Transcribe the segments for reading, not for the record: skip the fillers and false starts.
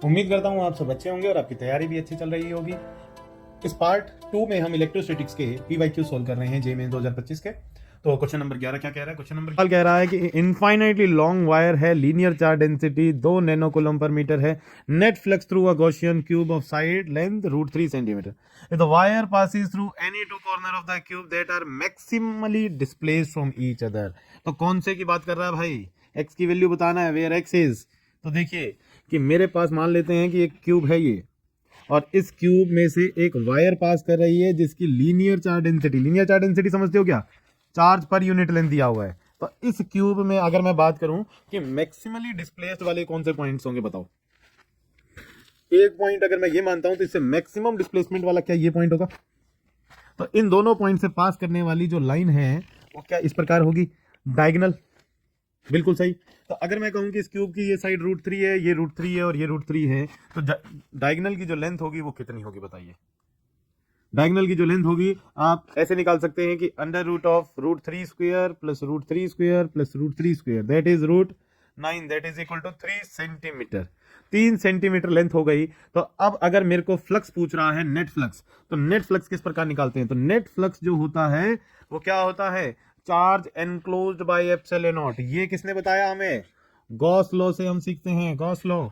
उम्मीद करता हूँ आप सब अच्छे होंगे और आपकी तैयारी भी अच्छी चल रही होगी। इस पार्ट 2 में हम इलेक्ट्रोस्टैटिक्स के पीवाईक्यू सोल्व कर रहे हैं जेईई 2025 के। तो क्वेश्चन नंबर 11 क्या कह रहा है? क्वेश्चन नंबर कह रहा है कि इनफाइनाइटली लॉन्ग वायर है, linear charge density 2 nano coulomb per metre है, net flux through a Gaussian cube of side length √3 centimetre. If the wire passes through any two corner of the cube that are maximally displaced from each other, तो कौन से की बात कर रहा है भाई? x की वैल्यू बताना है, वेयर x इज। तो देखिए कि मेरे पास मान लेते हैं कि एक क्यूब है ये, और इस क्यूब में से एक वायर पास कर रही है जिसकी लीनियर चार्ज डेंसिटी समझते हो क्या? चार्ज पर यूनिट लेंथ दिया हुआ है। तो इस क्यूब में अगर मैं बात करूं कि मैक्सिमली डिस्प्लेस्ड वाले कौन से पॉइंट्स होंगे बताओ। एक पॉइंट अगर मैं ये मानता हूं तो इससे मैक्सिमम डिस्प्लेसमेंट वाला क्या ये पॉइंट होगा? तो इन दोनों पॉइंट से पास करने वाली जो लाइन है वो क्या इस प्रकार होगी? डायगोनल। बिल्कुल सही। तो अगर मैं कहूं कि इस क्यूब की ये साइड √3 है, ये √3 है और ये √3 है, तो डायगोनल की जो लेंथ होगी वो कितनी होगी बताइए? डायगोनल की जो लेंथ होगी आप ऐसे निकाल सकते हैं कि √√3² plus √3² plus √3² that is √9, that is equal to 3 centimetre. 3 centimetre length हो गई। तो अब अगर मेरे को फ्लक्स पूछ रहा है, नेट फ्लक्स, तो नेट फ्लक्स किस प्रकार निकालते हैं? तो नेट फ्लक्स जो होता है वो क्या होता है? Charge enclosed by epsilon not. ये किसने बताया हमें? गॉस लॉ से हम सीखते हैं। गॉस लॉ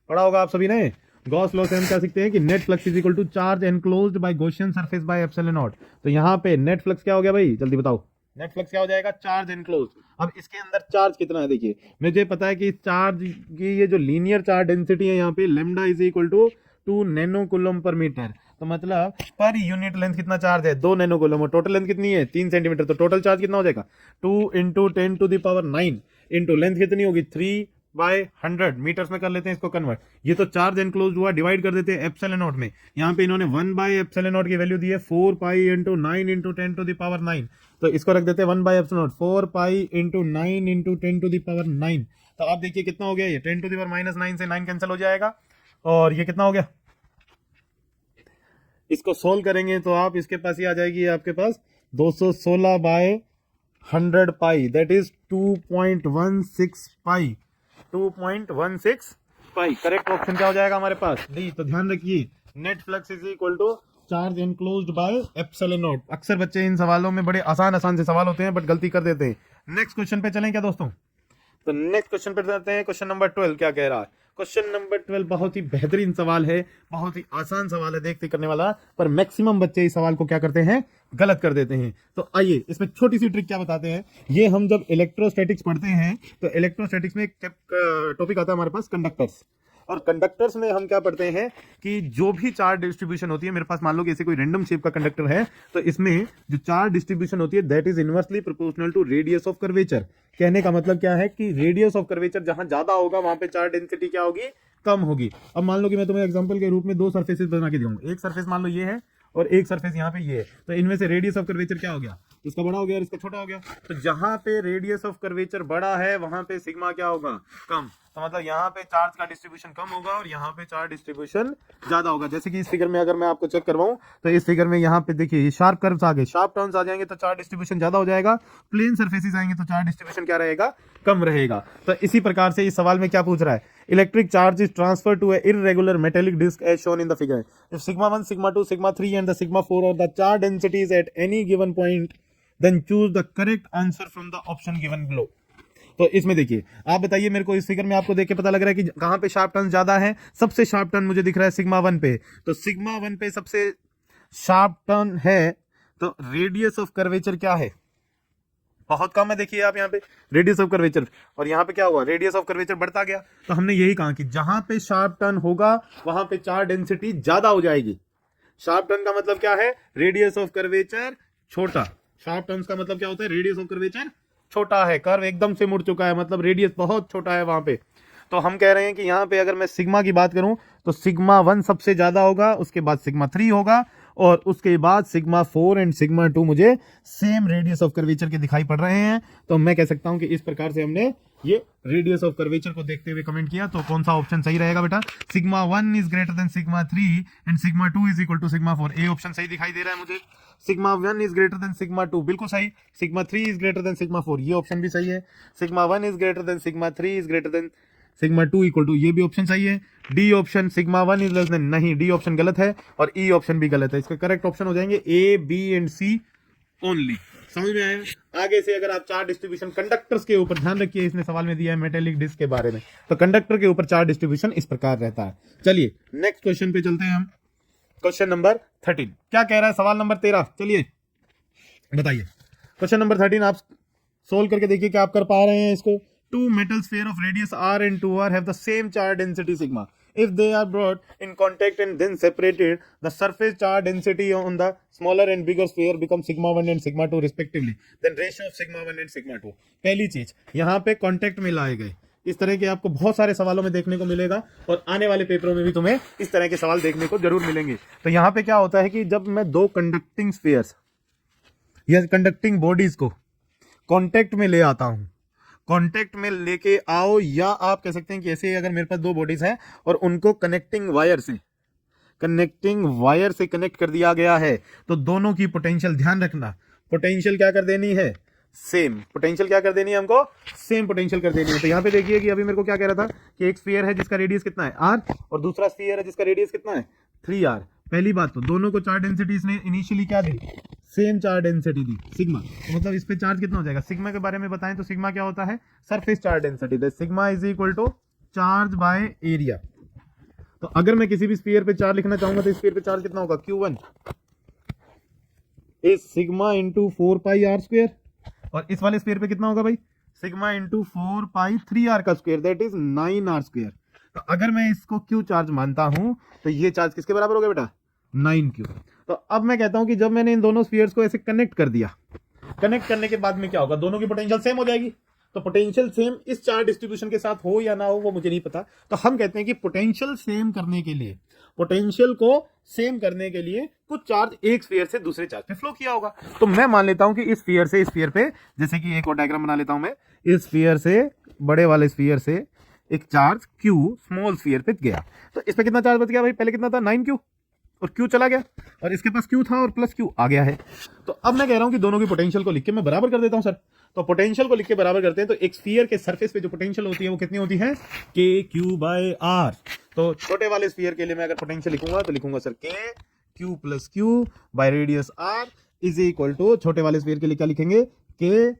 पढ़ा होगा आप सभी ने। गॉस लॉ से हम क्या सीखते हैं कि net flux is equal to charge enclosed by Gaussian surface by epsilon naught. तो यहाँ पे नेट फ्लक्स क्या हो गया भाई? जल्दी बताओ। नेट फ्लक्स क्या हो जाएगा? Charge enclosed. अब इसके अंदर चार्ज कितना है? देखिए मुझे पता है कि चार्ज की ये जो लीनियर चार्ज डेंसिटी है यहाँ पे lambda is equal to 2 nano coulomb per metre. तो मतलब पर यूनिट लेंथ कितना चार्ज है? 2 नैनो कूलम। और टोटल लेंथ कितनी है? 3 सेंटीमीटर। तो टोटल चार्ज कितना हो जाएगा? 2 × 10⁹ इंटू लेंथ कितनी होगी? 3/100 मीटर्स में कर लेते हैं इसको कन्वर्ट। ये तो चार्ज एनक्लोज हुआ, डिवाइड कर देते हैं एप्सिलॉन नॉट में। यहाँ पे इन्होंने 1/एप्सिलॉन नॉट की वैल्यू दी है 4π × 9 × 10⁹ तो इसको रख देते हैं 1/एप्सिलॉन नॉट 4π × 9 × 10⁹। तो आप देखिए कितना हो गया ये? 10⁻⁹ से 9 कैंसिल हो जाएगा और ये कितना हो गया? इसको सोल्व करेंगे तो आप इसके पास ही आ जाएगी आपके पास 216/100 pi, that is 2.16 pi. 2.16 pi correct option क्या हो जाएगा हमारे पास? डी। तो ध्यान रखिए net flux is equal to charge enclosed by epsilon naught. अक्सर बच्चे इन सवालों में बड़े आसान से सवाल होते हैं बट गलती कर देते हैं। नेक्स्ट क्वेश्चन पे चलें क्या दोस्तों? तो नेक्स्ट क्वेश्चन पे जाते हैं। क्वेश्चन नंबर 12 क्या कह रहा है? क्वेश्चन नंबर 12 बहुत ही बेहतरीन सवाल है, बहुत ही आसान सवाल है देखते करने वाला, पर मैक्सिमम बच्चे इस सवाल को क्या करते हैं? गलत कर देते हैं। तो आइए इसमें छोटी सी ट्रिक क्या बताते हैं। ये हम जब इलेक्ट्रोस्टैटिक्स पढ़ते हैं तो इलेक्ट्रोस्टैटिक्स में एक टॉपिक आता है हमारे पास कंडक्टर्स। और कंडक्टर्स में हम क्या पढ़ते हैं कि जो भी चार्ज डिस्ट्रीब्यूशन होती है, मेरे पास मान लो कि ऐसे कोई रैंडम शेप का कंडक्टर है, तो इसमें जो चार्ज डिस्ट्रीब्यूशन होती है that is inversely proportional to radius of curvature. कहने का मतलब क्या है कि रेडियस ऑफ कर्वेचर जहां ज्यादा होगा वहां पे चार्ज डेंसिटी क्या होगी? कम होगी। अब मान लो कि मैं तुम्हें एग्जांपल के रूप में 2 सरफेसेस बना के दूंगा। एक सरफेस मान लो ये है और एक सरफेस यहाँ पे ये है। तो इनमें से रेडियस ऑफ कर्वेचर क्या हो गया? इसका बड़ा हो गया और इसका छोटा हो गया। तो जहां पे रेडियस ऑफ कर्वेचर बड़ा है वहां पे सिग्मा क्या होगा? कम। तो मतलब यहाँ पे चार्ज का डिस्ट्रीब्यूशन कम होगा और यहाँ पे चार्ज डिस्ट्रीब्यूशन ज्यादा होगा। जैसे कि इस फिगर में अगर मैं आपको चेक करवाऊं तो इस फिगर में यहाँ पे देखिए ये शार्प कर्व्स आ गए, शार्प टर्न्स आ जाएंगे तो चार्ज डिस्ट्रीब्यूशन ज्यादा हो जाएगा। प्लेन सरफेसेस आएंगे तो चार्ज डिस्ट्रीब्यूशन क्या रहेगा? कम रहेगा। तो इसी प्रकार से इस सवाल में क्या पूछ रहा है? Electric charge is transfer to a irregular metallic disc as shown in the figure. If σ1, σ2, σ3 and the σ4 और the charge density is at any given point then choose the correct answer from the option given below. तो इसमें देखिए आप बताइए मेरे को, इस figure में आपको देख के पता लग रहा है कि कहां पे शार्प टर्न ज्यादा है? सबसे शार्प टर्न मुझे दिख रहा है σ1 पे। तो σ1 पे सबसे शार्प टर्न है, तो रेडियस ऑफ कर्वेचर क्या है? बहुत कम है। देखिए आप यहाँ पे रेडियस ऑफ कर्वेचर, और यहाँ पे क्या हुआ? रेडियस ऑफ कर्वेचर बढ़ता गया। तो हमने यही कहा कि जहां पे शार्प टर्न होगा वहां पे चार्ज डेंसिटी ज्यादा हो जाएगी। शार्प टर्न का मतलब क्या है? रेडियस ऑफ कर्वेचर छोटा। शार्प टर्न्स का मतलब क्या होता है? रेडियस ऑफ कर्वेचर छोटा है। कर्व एकदम से मुड़ चुका है, मतलब रेडियस बहुत छोटा है वहां पे। तो हम कह रहे हैं कि यहाँ पे अगर मैं सिग्मा की बात करूं तो σ1 सबसे ज्यादा होगा, उसके बाद σ3 होगा और उसके बाद σ4 एंड σ2 मुझे सेम रेडियस ऑफ कर्वेचर के दिखाई पड़ रहे हैं। तो मैं कह सकता हूं कि इस प्रकार से हमने ये रेडियस ऑफ कर्वेचर को देखते हुए कमेंट किया। तो कौन सा ऑप्शन सही रहेगा बेटा? σ1 is greater than σ3 and σ2 is equal to σ4। A option सही दिखाई दे रहा है मुझे। σ1 इज ग्रेटर देन σ2 बिल्कुल सही। σ3 इज ग्रेटर देन σ4 ये ऑप्शन भी सही है। σ1 is greater than σ3 is greater than sigma 2 equal to, ये भी ऑप्शन सही है। D option sigma 1 is less than, नहीं डी ऑप्शन गलत है और ई ऑप्शन भी गलत है। इसके करेक्ट ऑप्शन हो जाएंगे ए, बी एंड सी ओनली। समझ में आया। आगे से अगर आप चार्ज डिस्ट्रीब्यूशन कंडक्टर्स के ऊपर, ध्यान रखिए इसने सवाल में दिया है मेटेलिक डिस्क के बारे में, तो कंडक्टर के ऊपर चार्ज डिस्ट्रीब्यूशन इस प्रकार रहता है। चलिए नेक्स्ट क्वेश्चन पे चलते हैं हम। क्वेश्चन नंबर 13 क्या कह रहा है, सवाल नंबर 13, चलिए बताइए। क्वेश्चन नंबर 13 आप सोल्व करके देखिए क्या आप कर पा रहे हैं इसको। Two metal sphere of radius r and 2r have the same charge density sigma. If they are brought in contact and then separated, the surface charge density on the smaller and bigger sphere becomes sigma 1 and sigma 2 respectively. Then ratio of sigma 1 and sigma 2. पहली चीज यहाँ पे contact में लाए गए, इस तरह के आपको बहुत सारे सवालों में देखने को मिलेगा और आने वाले पेपरों में भी तुम्हें इस तरह के सवाल देखने को जरूर मिलेंगे। तो यहाँ पे क्या होता है कि जब मैं दो कंडक्टिंग स्फीयर्स या कंडक्टिंग बॉडीज को कांटेक्ट में ले आता हूं, कांटेक्ट में लेके आओ, या आप कह सकते हैं कि ऐसे अगर मेरे पास दो बॉडीज हैं और उनको कनेक्टिंग वायर से कनेक्ट कर दिया गया है, तो दोनों की पोटेंशियल, ध्यान रखना, पोटेंशियल क्या कर देनी है, सेम पोटेंशियल क्या कर देनी है, हमको सेम पोटेंशियल कर देनी है। तो यहाँ पे देखिए कि अभी मेरे को क्या कह रहा था कि एक स्फीयर है जिसका रेडियस कितना है r और दूसरा स्फीयर है जिसका रेडियस कितना है 3r। पहली बात तो दोनों को चार्ज डेंसिटी इसने इनिशियली क्या दी, सेम चार्ज डेंसिटी दी सिग्मा, तो मतलब इस पे चार्ज कितना हो जाएगा। सिग्मा के बारे में बताएं तो सिग्मा क्या होता है, surface charge density. Sigma is equal to charge by area. तो अगर मैं किसी भी स्फीयर पे चार्ज लिखना चाहूंगा तो स्फीयर पे चार्ज कितना होगा, Q1 is sigma into 4 pi r square, और इस वाले स्फीयर पे कितना होगा भाई, सिग्मा इंटू 4 पाई 3r का square, that is 9r square. तो अगर मैं इसको Q चार्ज मानता हूं तो ये चार्ज किसके बराबर हो गया बेटा, 9Q। तो अब मैं कहता हूं कि जब मैंने इन दोनों स्फीयर्स को ऐसे कनेक्ट कर दिया, कनेक्ट करने के बाद में क्या होगा, दोनों की पोटेंशियल सेम हो जाएगी। तो पोटेंशियल सेम इस चार्ज डिस्ट्रीब्यूशन के साथ हो या ना हो वो मुझे नहीं पता, तो हम कहते हैं कि पोटेंशियल सेम करने के लिए, पोटेंशियल को सेम करने के लिए कुछ चार्ज एक स्फीयर से दूसरे चार्ज पे फ्लो किया होगा। तो मैं मान लेता हूं कि इस स्फीयर से इस स्फीयर पे, जैसे कि एक और डायग्राम बना लेता हूं मैं, इस स्फीयर से, बड़े वाले स्फीयर से एक चार्ज Q स्मॉल स्फीयर पे गया, तो इस पे कितना चार्ज बच गया भाई, पहले कितना था 9Q और Q चला गया, और इसके पास Q था और प्लस Q आ गया है। तो अब मैं कह रहा हूं कि दोनों की पोटेंशियल को लिख के मैं बराबर कर देता हूं सर। तो पोटेंशियल को लिख के बराबर करते हैं, तो एक स्फीयर के सरफेस पे जो पोटेंशियल होती है वो कितनी होती है, KQ/R। तो छोटे वाले स्फीयर के लिए मैं अगर पोटेंशियल लिखूंगा तो लिखूंगा sir KQ plus Q by radius R is equal to, छोटे वाले स्फीयर के लिए क्या लिखेंगे, K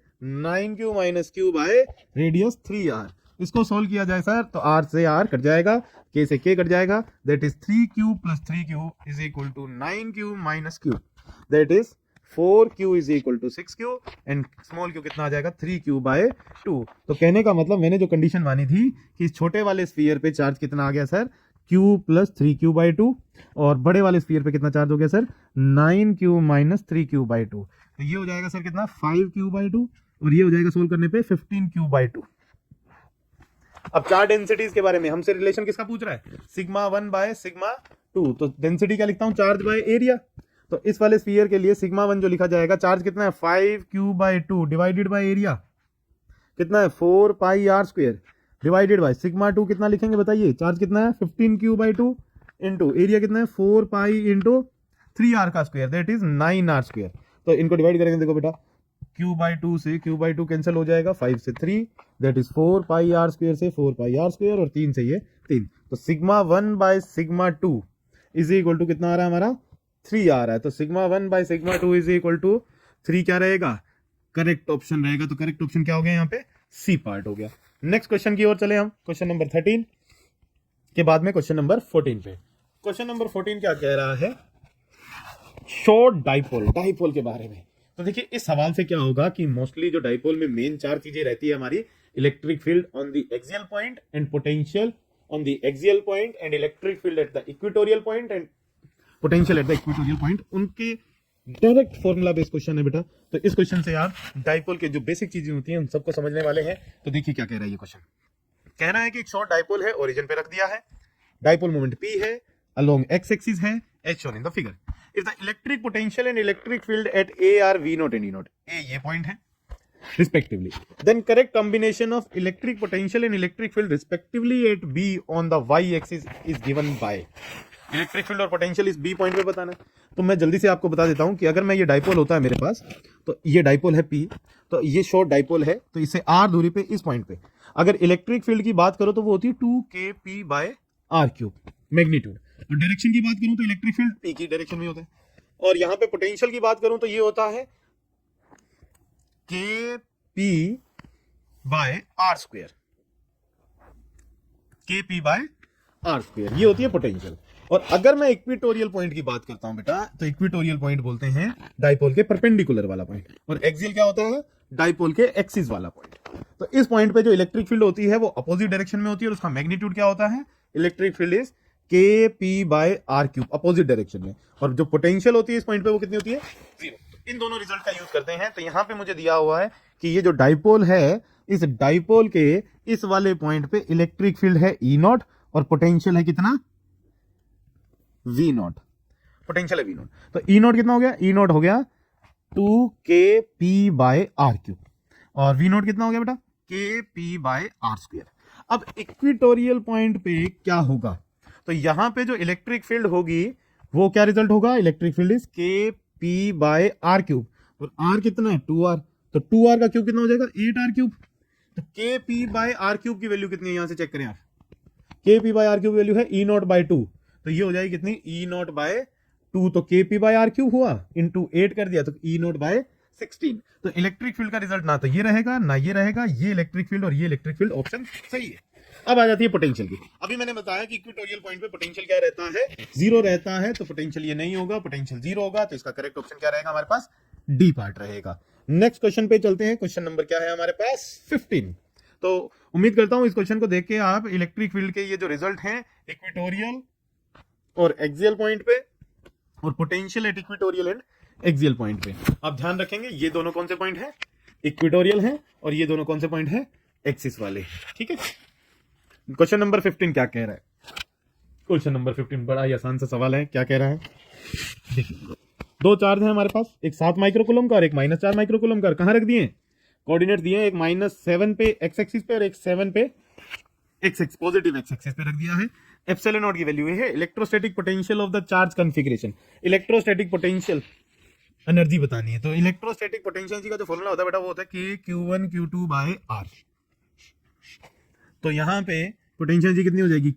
9Q minus Q by radius 3R। इसको सोल्व किया जाए सर तो R से R कट जाएगा, K से K कट जाएगा, that is 3Q plus 3Q is equal to 9Q minus Q, that is 4Q is equal to 6Q and small q कितना आ जाएगा 3Q बाय 2। तो कहने का मतलब मैंने जो कंडीशन मानी थी कि छोटे वाले स्फीयर पे चार्ज कितना आ गया sir, Q plus 3Q bye 2, और बड़े वाले स्फीयर पे कितना चार्ज हो गया sir, 9Q minus 3Q bye 2। तो ये हो जाएगा सर कितना 5Q बाय 2, और ये हो जाएगा सोल्व करने पे 15Q बाय 2। अब चार्ज डेंसिटीज के बारे में हमसे रिलेशन किसका पूछ रहा है, सिग्मा 1 बाय सिग्मा 2। तो डेंसिटी क्या लिखता हूं, चार्ज बाय एरिया। तो इस वाले स्फीयर के लिए सिग्मा 1 जो लिखा जाएगा, चार्ज कितना है 5Q bye 2 divided by area कितना है 4 pi r square divided by sigma 2 कितना लिखेंगे बताइए, चार्ज कितना है 15Q बाय 2 इंटू एरिया कितना है 4 पाई इंटू 3R का square, that is 9R square. तो इनको डिवाइड करेंगे, देखो बेटा Q बाई 2 से Q बाई 2 कैंसिल हो जाएगा, 5 से 3 that is 4 pi r square से 4 पाई आर स्क्वायर, और 3 से ये 3। तो sigma 1 by sigma 2 is equal to कितना आ रहा है हमारा 3 आ रहा है। तो sigma 1 by sigma 2 is equal to 3 क्या रहेगा, करेक्ट ऑप्शन रहेगा। तो करेक्ट ऑप्शन क्या हो गया यहाँ पे, सी पार्ट हो गया। नेक्स्ट क्वेश्चन की ओर चले हम, क्वेश्चन नंबर 13 के बाद में क्वेश्चन नंबर 14 पे। क्वेश्चन नंबर 14 क्या कह रहा है, शॉर्ट डाइपोल, डाइपोल के बारे में। तो देखिए इस सवाल से क्या होगा कि मोस्टली जो डाइपोल में मेन चार चीजें रहती है हमारी, electric field on the axial point and potential on the axial point and electric field at the equatorial point and potential at the equatorial point, उनके डायरेक्ट फॉर्मूला बेस्ड क्वेश्चन है बेटा। तो इस क्वेश्चन से आप डाइपोल के जो basic चीजें होती हैं उन सबको समझने वाले हैं। तो देखिए क्या कह रहा है ये क्वेश्चन, कह रहा है कि एक शॉर्ट डाइपोल है, ओरिजिन पे रख दिया है, डाइपोल मोमेंट P है, अलोंग x एक्सिस है, H shown in the figure. If the electric potential and electric field at A are V naught and E naught, A ये point है respectively, then correct combination of electric potential and electric field respectively at B on the y axis is given by, electric field और potential इस B point पे बताना है। तो मैं जल्दी से आपको बता देता हूं कि अगर मैं ये डाइपोल होता है मेरे पास, तो ये डाइपोल है P, तो ये शॉर्ट डाइपोल है, तो इसे R दूरी पे इस पॉइंट पे अगर इलेक्ट्रिक फील्ड की बात करो तो वो होती है 2kp/r³ मैग्नीट्यूड। और डायरेक्शन की बात करूं तो इलेक्ट्रिक फील्ड P की डायरेक्शन में होता है। और यहां पे पोटेंशियल की बात करूं तो ये होता है kp/r², kp/r², ये होती है पोटेंशियल। और अगर मैं इक्वेटोरियल पॉइंट की बात करता हूं बेटा, तो इक्वेटोरियल पॉइंट बोलते हैं डाइपोल के परपेंडिकुलर वाला पॉइंट, और एक्सियल क्या होता है, डाइपोल के एक्सिस वाला पॉइंट। तो इस पॉइंट पे जो इलेक्ट्रिक फील्ड होती है वो अपोजिट डायरेक्शन में होती है, और उसका मैग्नीट्यूड क्या होता है, electric field is kp/r³ opposite direction में। और जो पोटेंशियल होती है इस पॉइंट पे वो कितनी होती है, 0। तो इन दोनों रिजल्ट का यूज करते हैं। तो यहां पे मुझे दिया हुआ है कि ये जो डाइपोल है, इस डाइपोल के इस वाले पॉइंट पे इलेक्ट्रिक फील्ड है E0 और पोटेंशियल है कितना, V0। पोटेंशियल है V0, तो E0 कितना हो गया, E0 हो गया 2kp/r³ और V0 कितना हो गया बेटा, kp/r²। अब इक्वेटोरियल पॉइंट पे क्या होगा, तो यहां पे जो इलेक्ट्रिक फील्ड होगी वो क्या रिजल्ट होगा, इलेक्ट्रिक फील्ड इज kp/r³, और r कितना है 2r, तो 2r का क्यूब कितना हो जाएगा 8r³। तो kp/r³ की वैल्यू कितनी है, यहां से चेक करें आप, kp/r³ की वैल्यू है E0/2, तो ये हो जाएगी कितनी E0/2, तो kp/r³ हुआ इंटू 8 कर दिया तो E0/16। तो इलेक्ट्रिक फील्ड का रिजल्ट ना तो ये रहेगा ना ये रहेगा, ये इलेक्ट्रिक फील्ड और ये इलेक्ट्रिक फील्ड ऑप्शन सही है। अब आ जाती है पोटेंशियल की। अभी मैंने बताया कि इक्वेटोरियल पॉइंट पे पोटेंशियल क्या रहता है, 0 रहता है, तो पोटेंशियल ये नहीं होगा, पोटेंशियल 0 होगा, तो इसका करेक्ट ऑप्शन क्या रहेगा हमारे पास, डी पार्ट रहेगा। नेक्स्ट क्वेश्चन पे चलते हैं। क्वेश्चन नंबर क्या है हमारे पास, 15। तो उम्मीद करता हूं इस क्वेश्चन को देख के आप इलेक्ट्रिक फील्ड के ये जो रिजल्ट हैं इक्वेटोरियल और एक्सियल पॉइंट पे, और potential at equatorial and axial point पे आप ध्यान रखेंगे। ये दोनों कौन से पॉइंट है, इक्वेटोरियल है, और ये दोनों कौन से पॉइंट है, एक्सिस वाले। ठीक है, क्वेश्चन नंबर 15 क्या कह रहा है, क्वेश्चन नंबर 15 बड़ा ही आसान सा सवाल है। क्या कह रहा है, देखिए दो चार्ज है हमारे पास, एक 7 माइक्रोकूलम का और एक -4 माइक्रोकूलम का। कहां रख दिए, कोऑर्डिनेट दिए, एक -7 पे एक्स एक्सिस पे और एक 7 पे x x positive x axis पे रख दिया है। एप्सिलॉन नॉट की वैल्यू है electrostatic potential of the charge configuration. Electrostatic potential energy बतानी है, तो इलेक्ट्रोस्टैटिक पोटेंशियल का जो फॉर्मूला होता है बेटा वो होता है kq1q2/r। तो यहां पे पोटेंशियल कितनी हो जाएगी,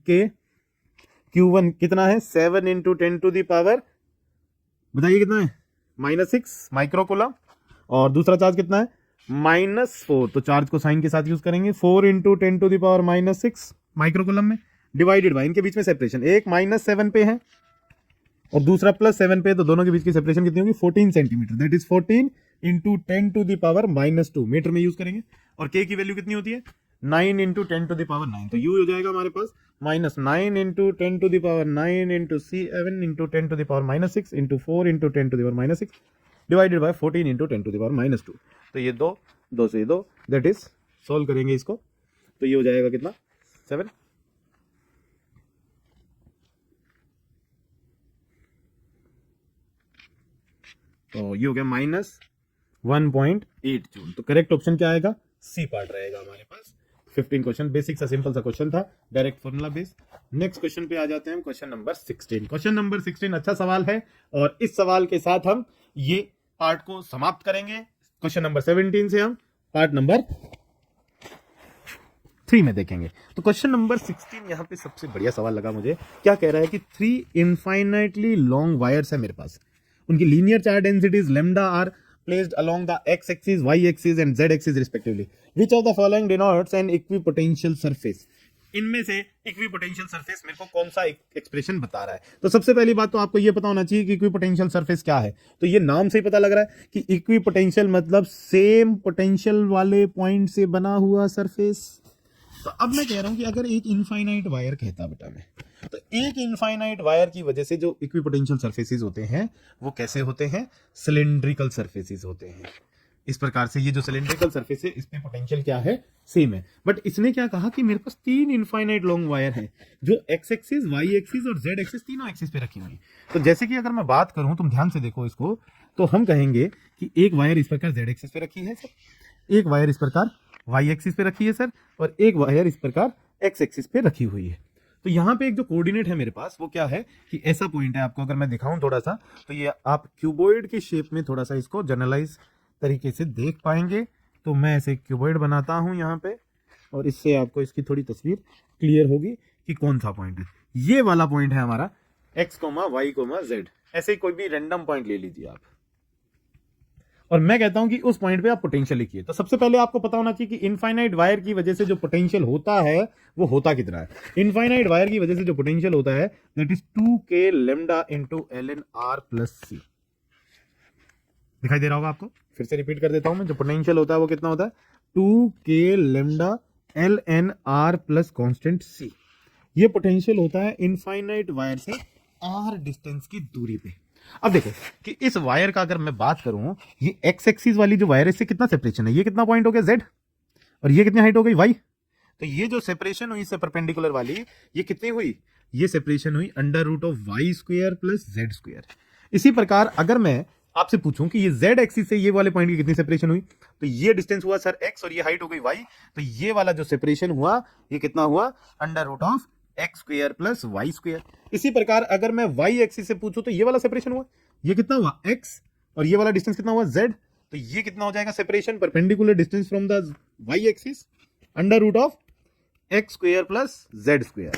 q1 कितना है 7 × 10⁻, बताइए कितना है, -6 माइक्रोकूलम, और दूसरा चार्ज कितना है -4, तो चार्ज को साइन के साथ यूज करेंगे, 4 × 10⁻⁻6 माइक्रोकूलम में, डिवाइडेड बाय इनके बीच में सेपरेशन, एक -7 पे है और दूसरा +7 पे, तो दोनों के बीच की सेपरेशन कितनी होगी 14 सेंटीमीटर, दैट इज 14 × 10⁻⁻2 मीटर में यूज करेंगे। और k की वैल्यू कितनी होती है 9 × 10⁻9, तो यू हो जाएगा हमारे पास -9 × 10⁻9 × 7 × 10⁻6 × 4 × 10⁻6 डिवाइडेड बाय 14 × 10⁻2। तो ये दो से 2, दैट इज सोल्व करेंगे इसको, तो ये हो जाएगा कितना 7। तो ये हो गया -1.8 जूल। तो करेक्ट ऑप्शन क्या आएगा, सी पार्ट रहेगा हमारे पास। 15 क्वेश्चन, बेसिक सा सिंपल सा क्वेश्चन था, direct formula based. Next question पे आ जाते हैं, क्वेश्चन नंबर 16। क्वेश्चन नंबर 16 अच्छा सवाल है, और इस सवाल के साथ हम ये पार्ट को समाप्त करेंगे। क्वेश्चन नंबर 17 से हम पार्ट नंबर 3 में देखेंगे। तो क्वेश्चन नंबर 16 यहाँ पे सबसे बढ़िया सवाल लगा मुझे। क्या कह रहा है कि 3 इनफाइनाइटली लॉन्ग वायर्स है मेरे पास, उनकी linear charge densities lambda are placed along the x axis, y axis and z axis respectively. Which of the following denotes an equipotential surface? इनमें से इक्विपोटेंशियल सरफेस मेरे को कौन सा एक्सप्रेशन बता रहा है। तो सबसे पहली बात तो आपको ये पता होना चाहिए कि इक्विपोटेंशियल सरफेस क्या है। तो ये नाम से ही पता लग रहा है कि इक्विपोटेंशियल मतलब सेम पोटेंशियल वाले पॉइंट से बना हुआ सरफेस। तो अब मैं कह रहा हूं कि अगर एक इनफाइनाइट वायर कहता बेटा मैं, तो एक इनफाइनाइट वायर की वजह से जो इक्विपोटेंशियल सरफेसेस होते हैं वो कैसे होते हैं, सिलिंड्रिकल सरफेसेस होते हैं। इस प्रकार से ये जो सिलिंड्रिकल सरफेस है इस पे पोटेंशियल क्या है, सेम है। बट इसने क्या कहा कि मेरे पास 3 इनफाइनाइट लॉन्ग वायर है जो एक्स एक्सिस, वाई एक्सिस और जेड एक्सिस तीनों एक्सिस पे रखी हुई। तो जैसे कि अगर मैं बात करूं, तुम ध्यान से देखो इसको, तो हम कहेंगे कि एक वायर इस प्रकार जेड एक्सिस पे रखी है सर, एक वायर इस प्रकार वाई एक्सिस पे रखी है सर, और एक वायर इस प्रकार एक्स एक्सिस पे रखी हुई है। तो यहाँ पे एक जो कोऑर्डिनेट है मेरे पास वो क्या है कि ऐसा पॉइंट है, आपको अगर मैं दिखाऊं थोड़ा सा तो ये आप क्यूबॉइड की शेप में थोड़ा सा इसको जनरलाइज तरीके से देख पाएंगे। तो मैं ऐसे क्यूबॉइड बनाता हूं यहाँ पे और इससे आपको इसकी थोड़ी तस्वीर क्लियर होगी कि कौन सा पॉइंट है। ये वाला पॉइंट है हमारा x, y, z। ऐसे कोई भी रैंडम पॉइंट ले लीजिए आप और मैं कहता हूं कि उस पॉइंट पे आप पोटेंशियल लिखिए। तो सबसे पहले आपको पता होना चाहिए कि इनफाइनाइट वायर की वजह से जो पोटेंशियल होता है वो होता कितना है। इनफाइनाइट वायर की वजह से जो पोटेंशियल होता है that is 2k lambda into ln r plus c। दिखाई दे रहा होगा आपको, फिर से रिपीट कर देता हूं मैं। जो पोटेंशियल होता है वो कितना होता है 2k lambda ln r plus constant c। ये पोटेंशियल होता है इनफाइनाइट वायर से r डिस्टेंस की दूरी पे। अब देखो कि इस वायर का अगर मैं बात करूं, ये एक्स एक्सिस वाली जो वायर है इससे कितना सेपरेशन है, ये कितना पॉइंट हो गया z और ये कितनी हाइट हो गई y। तो ये जो सेपरेशन हुई इससे परपेंडिकुलर वाली, ये कितनी हुई, ये सेपरेशन हुई under root of y square plus z square. इसी प्रकार अगर मैं आपसे पूछूं कि ये z एक्सिस से ये वाले पॉइंट की कितनी सेपरेशन हुई, तो ये डिस्टेंस हुआ सर x और ये हाइट हो गई y। तो ये वाला जो सेपरेशन हुआ ये कितना हुआ under root of x square plus y square. इसी प्रकार अगर मैं वाई एक्सिस से पूछूं तो ये वाला सेपरेशन हुआ, ये कितना हुआ x और ये वाला डिस्टेंस कितना हुआ z। तो ये कितना हो जाएगा separation perpendicular distance from the y axis under root of x square plus z square.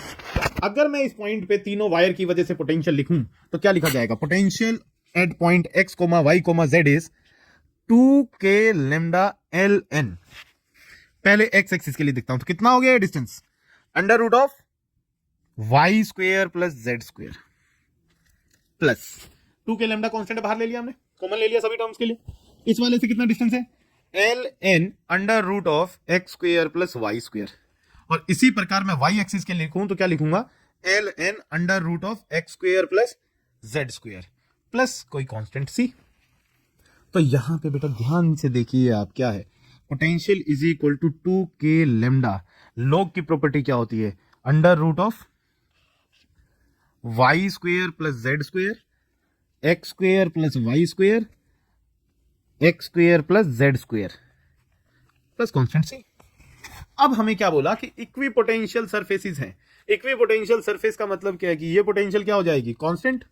अगर मैं इस पॉइंट पे तीनों वायर की वजह से पोटेंशियल लिखूं तो क्या लिखा जाएगा, potential at point x, y, z is 2k lambda ln। पहले x एक्सिस के लिए दिखता हूं तो कितना हो गया distance under root of y square plus z square plus 2k lambda constant बाहर ले लिया हमने, कॉमन ले लिया सभी टर्म्स के लिए। इस वाले से कितना डिस्टेंस है ln under root of x square plus y square. और इसी प्रकार मैं y एक्सिस के लिखूं तो क्या लिखूंगा ln under root of x square plus z square plus कोई कांस्टेंट c। तो यहां पे बेटा ध्यान से देखिए आप, क्या है potential is equal to 2k lambda. Log की प्रॉपर्टी क्या होती है under root of y square plus z square x square plus y square x square plus z square plus constant c. अब हमें क्या बोला कि इक्विपोटेंशियल सरफेसेस हैं। इक्विपोटेंशियल सरफेस का मतलब क्या है कि ये पोटेंशियल क्या हो जाएगी कांस्टेंट।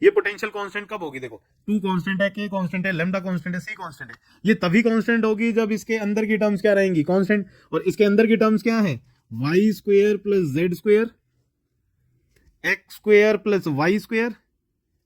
ये पोटेंशियल कांस्टेंट कब होगी, देखो 2 कांस्टेंट है, k कांस्टेंट है, लैम्डा कांस्टेंट है, c कांस्टेंट है। ये तभी कांस्टेंट होगी जब इसके अंदर की टर्म्स क्या रहेंगी कांस्टेंट। और इसके अंदर की टर्म्स क्या है y square plus z square x square plus y square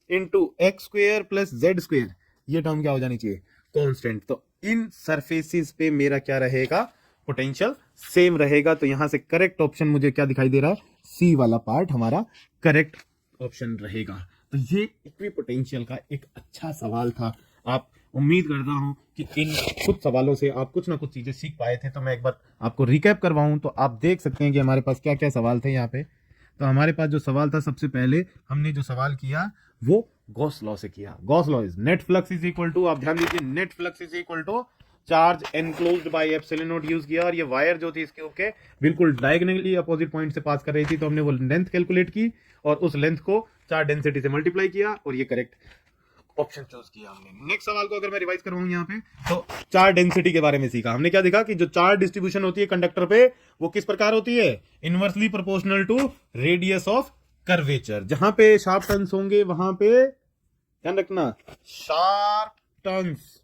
into x square plus z square. ये टर्म क्या हो जानी चाहिए कांस्टेंट। तो इन सरफेसेस पे मेरा क्या रहेगा पोटेंशियल सेम रहेगा। तो यहां से करेक्ट ऑप्शन मुझे क्या दिखाई दे रहा है, सी वाला पार्ट हमारा करेक्ट ऑप्शन रहेगा। तो ये इक्विपोटेंशियल का एक अच्छा सवाल था। आप उम्मीद करता हूं कि इन कुछ सवालों से आप कुछ ना कुछ चीजें सीख पाए थे। तो मैं एक बार आपको रिकैप करवाऊं तो आप देख सकते हैं कि हमारे पास क्या क्या सवाल थे यहाँ पे। तो हमारे पास जो सवाल था, सबसे पहले हमने जो सवाल किया वो गॉस लॉ से किया। Gauss law is net flux is equal to, आप ध्यान दीजिए, net flux is equal to charge enclosed by epsilon naught use किया। और ये वायर जो थी इसके ओके बिल्कुल डायगोनली अपोजिट पॉइंट से पास कर रही थी, तो हमने वो लेंथ कैलकुलेट की और उस लेंथ को चार्ज डेंसिटी से मल्टीप्लाई किया और ये करेक्ट ऑप्शन चूज किया हमने। नेक्स्ट सवाल को अगर मैं रिवाइज करवाऊं यहाँ पे, तो चार्ज डेंसिटी के बारे में सीखा हमने। क्या देखा कि जो चार्ज डिस्ट्रीब्यूशन होती है कंडक्टर पे वो किस प्रकार होती है, inversely proportional to radius of curvature. जहां पे शार्प टर्न्स होंगे वहां पे ध्यान रखना शार्प टर्न्स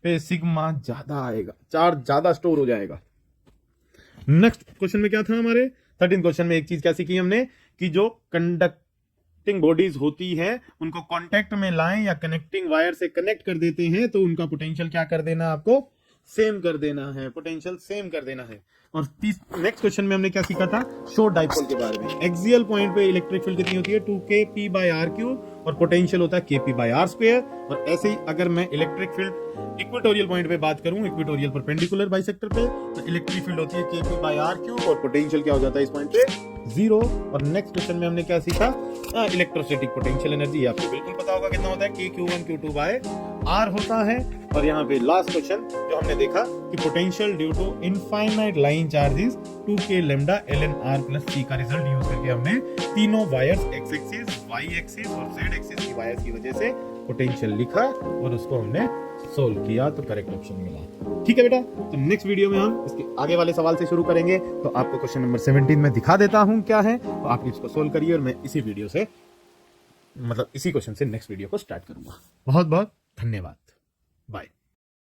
पे सिग्मा ज्यादा आएगा, चार्ज ज्यादा स्टोर हो जाएगा। नेक्स्ट क्वेश्चन में क्या था हमारे 13 क्वेश्चन में एक चीज क्या सीखी हमने कि जो कंडक्टिंग बॉडीज होती है उनको कांटेक्ट में लाएं या कनेक्टिंग वायर से कनेक्ट कर देते हैं तो उनका पोटेंशियल क्या कर देना, आपको सेम कर देना है, पोटेंशियल सेम कर देना है। और नेक्स्ट क्वेश्चन में हमने क्या सीखा था, शॉर्ट डाइपोल के बारे में। एक्सियल पॉइंट पे इलेक्ट्रिक फील्ड कितनी होती है 2kp/r³ और पोटेंशियल होता है kp/r²। और ऐसे ही अगर मैं इलेक्ट्रिक फील्ड इक्वेटोरियल पॉइंट पे बात करूं, इक्वेटोरियल परपेंडिकुलर बाइसेक्टर पे, तो इलेक्ट्रिक फील्ड होती है kp/r³ और पोटेंशियल क्या हो जाता है इस पॉइंट पे 0। और नेक्स्ट क्वेश्चन में हमने क्या सीखा, इलेक्ट्रोस्टैटिक पोटेंशियल एनर्जी। आपको बिल्कुल पता होगा कितना होता है, kq1q2/r होता है। और यहाँ पे लास्ट क्वेश्चन जो हमने देखा कि potential due to infinite line charges 2k lambda ln r plus c का रिजल्ट यूज करके हमने तीनों wires x axis, y axis और z एक्सिस की वायर्स की वजह से पोटेंशियल लिखा और उसको हमने सोल्व किया तो करेक्ट ऑप्शन मिला। ठीक है बेटा, तो नेक्स्ट वीडियो में हम इसके आगे वाले सवाल से शुरू करेंगे। तो आपको क्वेश्चन नंबर 17 में दिखा देता हूं क्या है, तो आप इसको सोल्व करिए और मैं इसी वीडियो से मतलब इसी क्वेश्चन से नेक्स्ट वीडियो को स्टार्ट करूंगा। बहुत बहुत धन्यवाद, बाय।